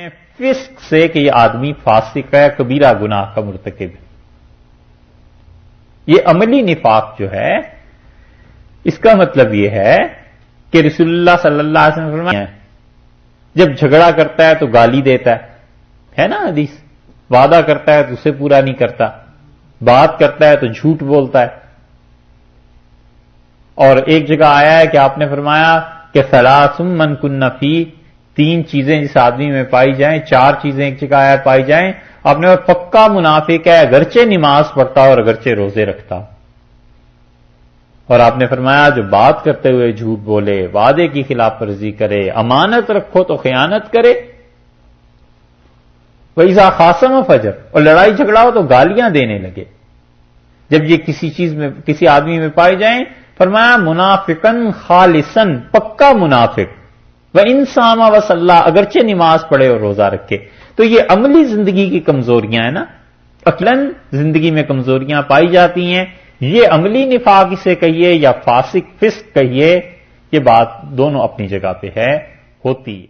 فسق سے کہ یہ آدمی فاسق ہے، کبیرہ گناہ کا مرتکب ہے. یہ عملی نفاق جو ہے اس کا مطلب یہ ہے کہ رسول اللہ صلی اللہ علیہ وسلم فرمایا جب جھگڑا کرتا ہے تو گالی دیتا ہے نا حدیث، وعدہ کرتا ہے تو اسے پورا نہیں کرتا، بات کرتا ہے تو جھوٹ بولتا ہے. اور ایک جگہ آیا ہے کہ آپ نے فرمایا کہ ثلاث من کن فی، تین چیزیں جس آدمی میں پائی جائیں، چار چیزیں ایک جگہ آیا پائی جائیں، آپ نے پکا منافق ہے اگرچہ نماز پڑھتا اور اگرچہ روزے رکھتا. اور آپ نے فرمایا جو بات کرتے ہوئے جھوٹ بولے، وعدے کی خلاف ورزی کرے، امانت رکھو تو خیانت کرے، وَإِذَا خَاصَمَ فَجَرَ، اور لڑائی جھگڑا ہو تو گالیاں دینے لگے. جب یہ کسی چیز میں کسی آدمی میں پائے جائیں، فرمایا منافقن خالصن، پکا منافق، وَإِن صَامَ وَصَلَّى، اگرچہ نماز پڑھے اور روزہ رکھے. تو یہ عملی زندگی کی کمزوریاں ہیں نا، عقلاً زندگی میں کمزوریاں پائی جاتی ہیں. یہ عملی نفاق اسے کہیے یا فاسق فسق کہیے، یہ بات دونوں اپنی جگہ پہ ہے، ہوتی ہے.